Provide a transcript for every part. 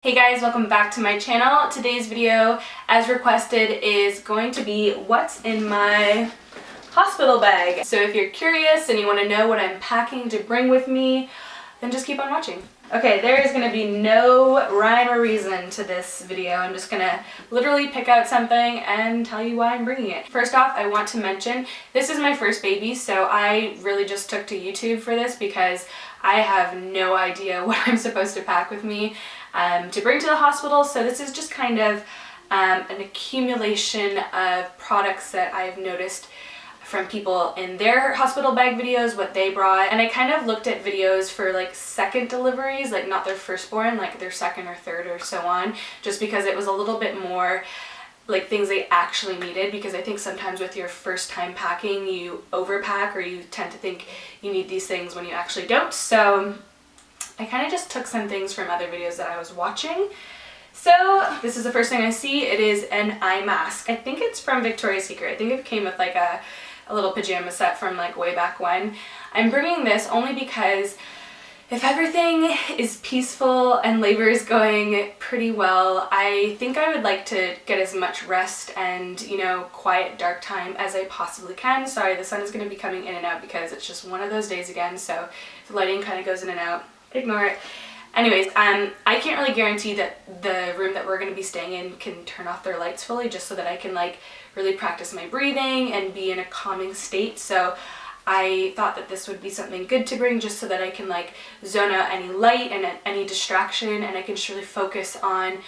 Hey guys, welcome back to my channel. Today's video, as requested, is going to be what's in my hospital bag. So if you're curious and you want to know what I'm packing to bring with me, then just keep on watching. Okay, there is going to be no rhyme or reason to this video. I'm just going to literally pick out something and tell you why I'm bringing it. First off, I want to mention, this is my first baby, so I really just took to YouTube for this because I have no idea what I'm supposed to pack with me to bring to the hospital. So this is just kind of an accumulation of products that I've noticed from people in their hospital bag videos, what they brought. And I kind of looked at videos for like second deliveries, like not their firstborn, like their second or third or so on, just because it was a little bit more like things they actually needed, because I think sometimes with your first time packing you overpack, or you tend to think you need these things when you actually don't. So I kind of just took some things from other videos that I was watching. So this is the first thing I see. It is an eye mask. I think it's from Victoria's Secret. I think it came with like a little pajama set from like way back when. I'm bringing this only because if everything is peaceful and labor is going pretty well, I think I would like to get as much rest and, you know, quiet dark time as I possibly can. Sorry, the sun is going to be coming in and out because it's just one of those days again, so if the lighting kind of goes in and out, ignore it. Anyways, I can't really guarantee that the room that we're going to be staying in can turn off their lights fully, just so that I can like really practice my breathing and be in a calming state. So I thought that this would be something good to bring, just so that I can like zone out any light and any distraction, and I can just really focus on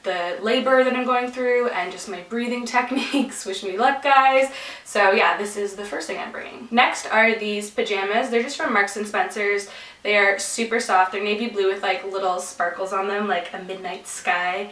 the labor that I'm going through and just my breathing techniques. Wish me luck, guys. So yeah, this is the first thing I'm bringing. Next are these pajamas. They're just from Marks and Spencer's. They are super soft. They're navy blue with like little sparkles on them, like a midnight sky.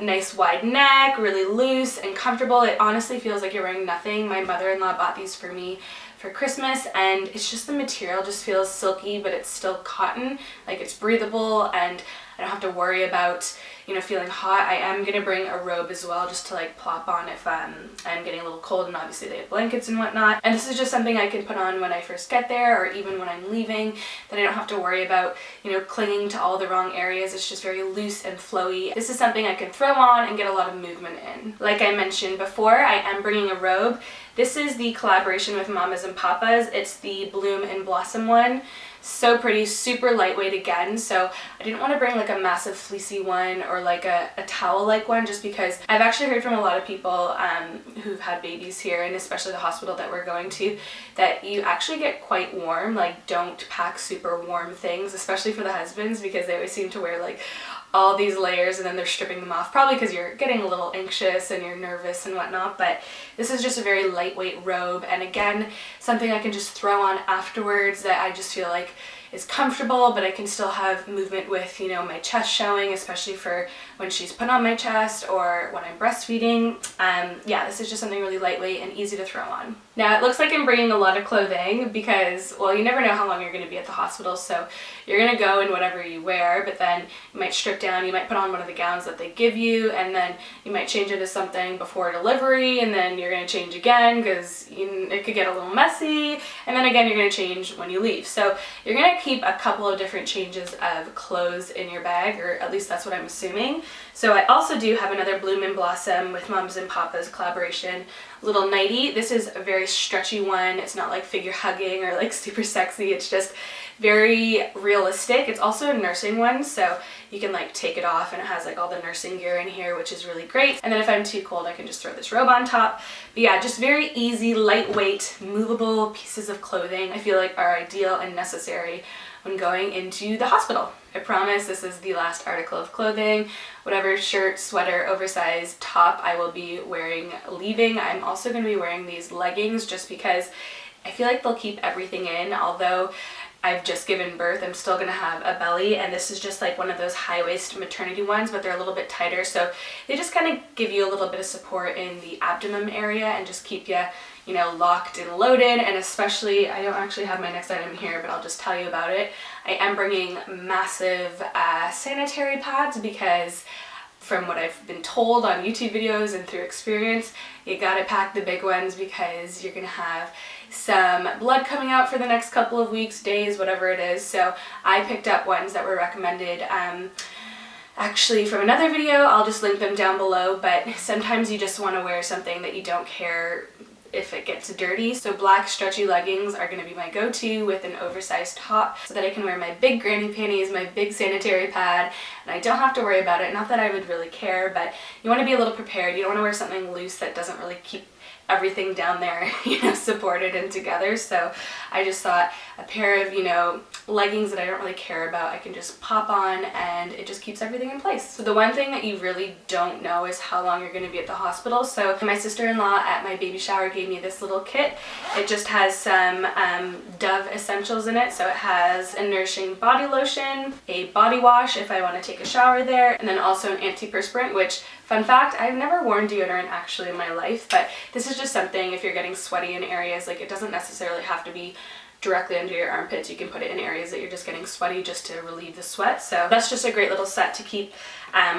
Nice wide neck, really loose and comfortable. It honestly feels like you're wearing nothing. My mother-in-law bought these for me for Christmas, and it's just the material just feels silky, but it's still cotton. Like, it's breathable and I don't have to worry about, you know, feeling hot. I am going to bring a robe as well, just to like plop on if I'm getting a little cold, and obviously they have blankets and whatnot. And this is just something I can put on when I first get there, or even when I'm leaving, that I don't have to worry about, you know, clinging to all the wrong areas. It's just very loose and flowy. This is something I can throw on and get a lot of movement in. Like I mentioned before, I am bringing a robe. This is the collaboration with Mamas and Papas. It's the Bloom and Blossom one. So pretty, super lightweight again, so I didn't want to bring like a massive fleecy one or like a towel-like one, just because I've actually heard from a lot of people who've had babies here, and especially the hospital that we're going to, that you actually get quite warm. Like, don't pack super warm things, especially for the husbands, because they always seem to wear like all these layers and then they're stripping them off, probably because you're getting a little anxious and you're nervous and whatnot. But this is just a very lightweight robe, and again, something I can just throw on afterwards that I just feel like is comfortable, but I can still have movement with, you know, my chest showing, especially for when she's put on my chest or when I'm breastfeeding. Yeah, this is just something really lightweight and easy to throw on. Now, it looks like I'm bringing a lot of clothing because, well, you never know how long you're going to be at the hospital, so you're going to go in whatever you wear, but then you might strip down, you might put on one of the gowns that they give you, and then you might change into something before delivery, and then you're going to change again because it could get a little messy, and then again you're going to change when you leave. So you're going to keep a couple of different changes of clothes in your bag, or at least that's what I'm assuming. So I also do have another Bloom and Blossom with Mums and Papas collaboration little nightie. This is a very stretchy one. It's not like figure hugging or like super sexy. It's just very realistic. It's also a nursing one, so you can like take it off, and it has like all the nursing gear in here, which is really great. And then if I'm too cold, I can just throw this robe on top. But yeah, just very easy, lightweight, movable pieces of clothing I feel like are ideal and necessary when going into the hospital. I promise this is the last article of clothing. Whatever shirt, sweater, oversized top I will be wearing leaving. I'm also going to be wearing these leggings just because I feel like they'll keep everything in. Although I've just given birth, I'm still going to have a belly, and this is just like one of those high-waist maternity ones, but they're a little bit tighter, so they just kind of give you a little bit of support in the abdomen area and just keep you, you know, locked and loaded. And especially, I don't actually have my next item here, but I'll just tell you about it. I am bringing massive sanitary pads because, from what I've been told on YouTube videos and through experience, you gotta pack the big ones because you're gonna have some blood coming out for the next couple of weeks, days, whatever it is. So I picked up ones that were recommended actually from another video. I'll just link them down below, but sometimes you just want to wear something that you don't care if it gets dirty. So black stretchy leggings are going to be my go-to with an oversized top so that I can wear my big granny panties, my big sanitary pad, and I don't have to worry about it. Not that I would really care, but you want to be a little prepared. You don't want to wear something loose that doesn't really keep everything down there, supported and together. So I just thought a pair of, leggings that I don't really care about, I can just pop on and it just keeps everything in place. So the one thing that you really don't know is how long you're going to be at the hospital. So my sister-in-law at my baby shower gave me this little kit. It just has some Dove essentials in it. So it has a nourishing body lotion, a body wash if I want to take a shower there, and then also an antiperspirant, which, fun fact, I've never worn deodorant actually in my life, but this is just something if you're getting sweaty in areas, like it doesn't necessarily have to be directly under your armpits. You can put it in areas that you're just getting sweaty just to relieve the sweat. So that's just a great little set to keep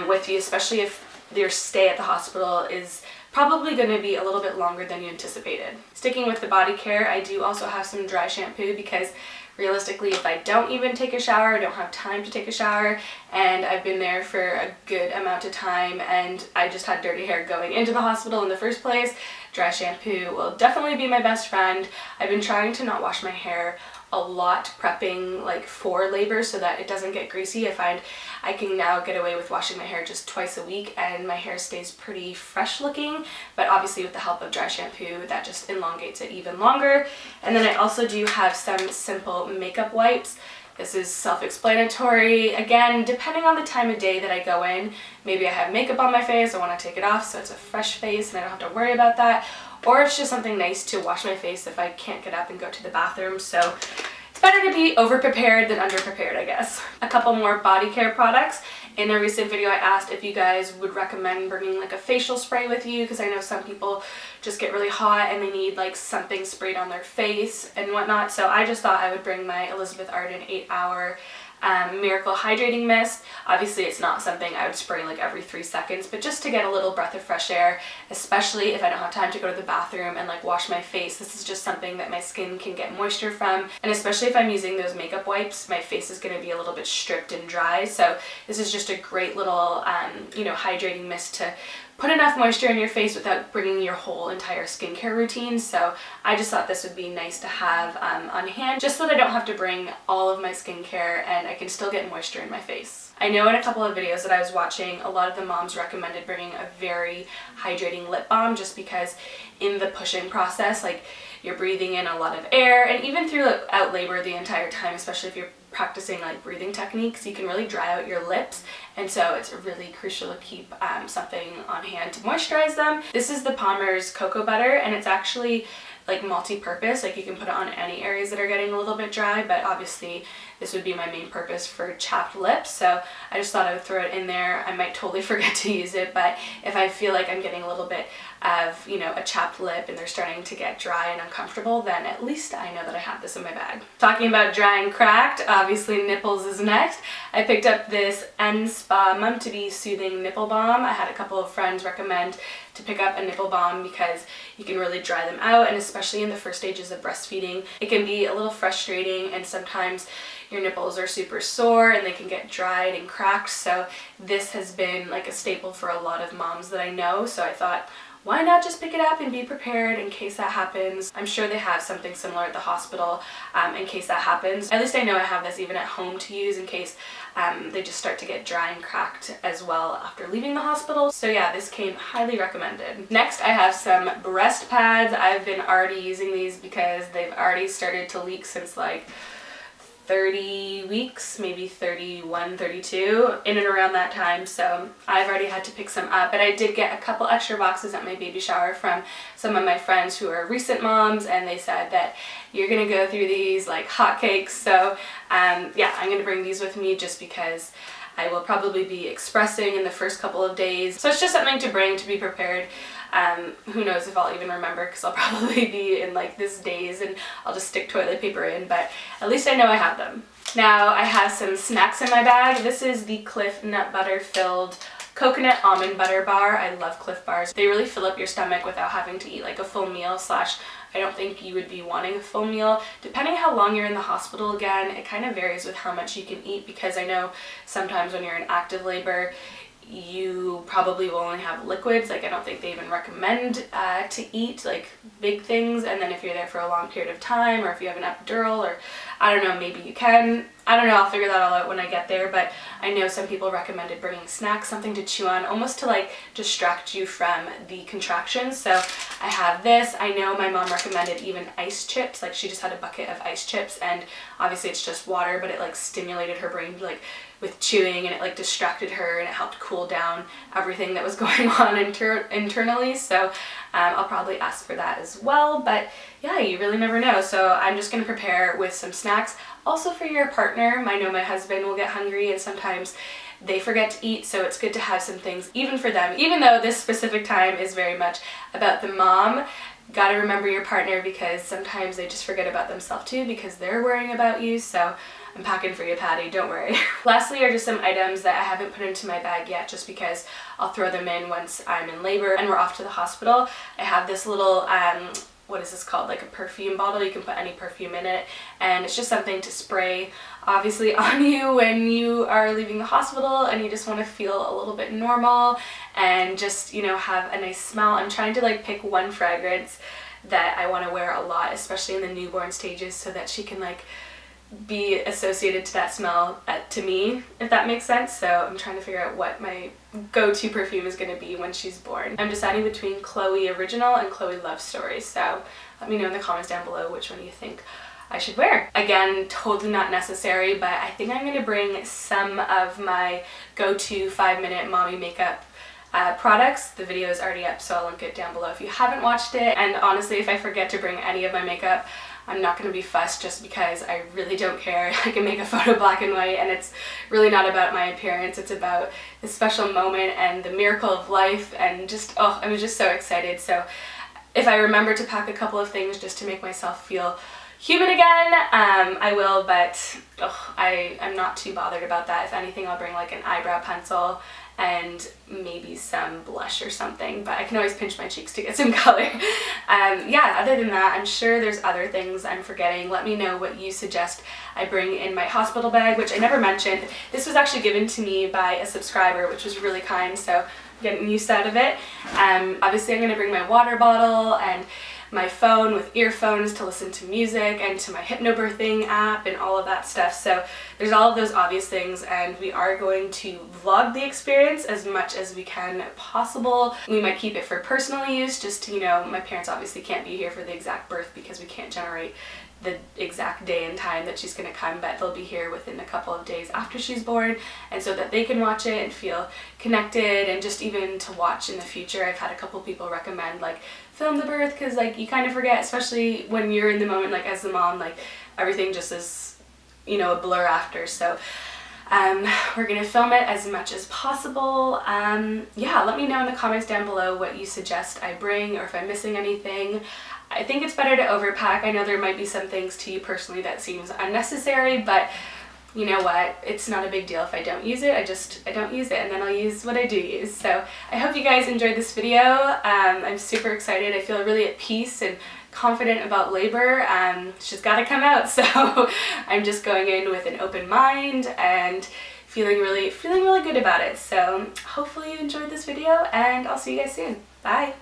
with you, especially if your stay at the hospital is probably going to be a little bit longer than you anticipated. Sticking with the body care, I do also have some dry shampoo because realistically, if I don't even take a shower, I don't have time to take a shower, and I've been there for a good amount of time and I just had dirty hair going into the hospital in the first place, dry shampoo will definitely be my best friend. I've been trying to not wash my hair a lot prepping for labor so that it doesn't get greasy. I find I can now get away with washing my hair just twice a week and my hair stays pretty fresh looking, but obviously with the help of dry shampoo that just elongates it even longer. And then I also do have some simple makeup wipes. This is self-explanatory. Again, depending on the time of day that I go in, maybe I have makeup on my face, I want to take it off so it's a fresh face and I don't have to worry about that. Or it's just something nice to wash my face if I can't get up and go to the bathroom. So it's better to be over-prepared than under-prepared, I guess. A couple more body care products. In a recent video I asked if you guys would recommend bringing a facial spray with you, because I know some people just get really hot and they need something sprayed on their face and whatnot. So I just thought I would bring my Elizabeth Arden 8-Hour Miracle Hydrating Mist. Obviously it's not something I would spray every 3 seconds, but just to get a little breath of fresh air, especially if I don't have time to go to the bathroom and wash my face. This is just something that my skin can get moisture from, and especially if I'm using those makeup wipes, my face is going to be a little bit stripped and dry. So this is just a great little hydrating mist to put enough moisture in your face without bringing your whole entire skincare routine. So I just thought this would be nice to have on hand, just so that I don't have to bring all of my skincare and I can still get moisture in my face. I know in a couple of videos that I was watching, a lot of the moms recommended bringing a very hydrating lip balm, just because in the push-in process, you're breathing in a lot of air, and even throughout labor the entire time, especially if you're practicing breathing techniques, you can really dry out your lips, and so it's really crucial to keep something on hand to moisturize them. This is the Palmer's Cocoa Butter, and it's actually multi-purpose. You can put it on any areas that are getting a little bit dry, but obviously this would be my main purpose for chapped lips, so I just thought I would throw it in there. I might totally forget to use it, but if I feel like I'm getting a little bit of a chapped lip and they're starting to get dry and uncomfortable, then at least I know that I have this in my bag. Talking about dry and cracked, obviously nipples is next. I picked up this Spa Mum to Be Soothing Nipple Balm. I had a couple of friends recommend to pick up a nipple balm because you can really dry them out, and especially in the first stages of breastfeeding, it can be a little frustrating, and sometimes your nipples are super sore and they can get dried and cracked. So this has been a staple for a lot of moms that I know, so I thought, why not just pick it up and be prepared in case that happens. I'm sure they have something similar at the hospital in case that happens. At least I know I have this even at home to use in case they just start to get dry and cracked as well after leaving the hospital. So yeah, this came highly recommended. Next, I have some breast pads. I've been already using these because they've already started to leak since 30 weeks, maybe 31, 32, in and around that time, so I've already had to pick some up. But I did get a couple extra boxes at my baby shower from some of my friends who are recent moms, and they said that you're gonna go through these like hotcakes. So yeah, I'm gonna bring these with me just because I will probably be expressing in the first couple of days. So it's just something to bring to be prepared. Who knows if I'll even remember, because I'll probably be in this daze and I'll just stick toilet paper in, but at least I know I have them. Now I have some snacks in my bag. This is the Cliff Nut Butter filled coconut almond butter bar. I love Cliff bars. They really fill up your stomach without having to eat a full meal slash I don't think you would be wanting a full meal. Depending how long you're in the hospital, again, it kind of varies with how much you can eat, because I know sometimes when you're in active labor, you probably will only have liquids. Like, I don't think they even recommend to eat like big things. And then if you're there for a long period of time, or if you have an epidural, or I don't know, maybe you can. I don't know, I'll figure that all out when I get there, but I know some people recommended bringing snacks, something to chew on, almost to like distract you from the contractions. So I have this. I know my mom recommended even ice chips. Like, she just had a bucket of ice chips, and obviously it's just water, but it like stimulated her brain like with chewing, and it like distracted her, and it helped cool down everything that was going on internally. So I'll probably ask for that as well, but yeah, you really never know. So I'm just gonna prepare with some snacks. Also for your partner, I know my husband will get hungry and sometimes they forget to eat, so it's good to have some things even for them. Even though this specific time is very much about the mom, gotta remember your partner, because sometimes they just forget about themselves too, because they're worrying about you. So I'm packing for you, Patty, don't worry. Lastly are just some items that I haven't put into my bag yet, just because I'll throw them in once I'm in labor and we're off to the hospital. I have this little, what is this called? Like a perfume bottle. You can put any perfume in it, and it's just something to spray obviously on you when you are leaving the hospital and you just want to feel a little bit normal and just, you know, have a nice smell. I'm trying to like pick one fragrance that I want to wear a lot, especially in the newborn stages, so that she can like be associated to that smell to me, if that makes sense. So I'm trying to figure out what my go-to perfume is going to be when she's born. I'm deciding between Chloe Original and Chloe Love Story, so let me know in the comments down below which one you think I should wear. Again, totally not necessary, but I think I'm going to bring some of my go-to 5-minute mommy makeup products. The video is already up, so I'll link it down below if you haven't watched it. And honestly, if I forget to bring any of my makeup, I'm not going to be fussed, just because I really don't care. I can make a photo black and white, and it's really not about my appearance. It's about the special moment and the miracle of life, and just, oh, I was just so excited. So if I remember to pack a couple of things just to make myself feel human again, I will, but I'm not too bothered about that. If anything, I'll bring like an eyebrow pencil and maybe some blush or something, but I can always pinch my cheeks to get some color. Yeah, other than that, I'm sure there's other things I'm forgetting. Let me know what you suggest I bring in my hospital bag, which I never mentioned. This was actually given to me by a subscriber, which was really kind, so I'm getting use out of it. Obviously I'm going to bring my water bottle and my phone with earphones to listen to music, and to my hypnobirthing app and all of that stuff. So there's all of those obvious things, and we are going to vlog the experience as much as we can possible. We might keep it for personal use, just to, you know, my parents obviously can't be here for the exact birth because we can't generate the exact day and time that she's going to come, but they'll be here within a couple of days after she's born, and so that they can watch it and feel connected, and just even to watch in the future. I've had a couple people recommend like film the birth, because like you kind of forget, especially when you're in the moment, like as the mom, like everything just is, you know, a blur after. So we're gonna film it as much as possible. Yeah, let me know in the comments down below what you suggest I bring, or if I'm missing anything. I think it's better to overpack. I know there might be some things to you personally that seems unnecessary, but you know what, it's not a big deal if I don't use it. I don't use it, and then I'll use what I do use. So I hope you guys enjoyed this video. I'm super excited. I feel really at peace and confident about labor. She's got to come out, so I'm just going in with an open mind and feeling really good about it. So hopefully you enjoyed this video, and I'll see you guys soon. Bye!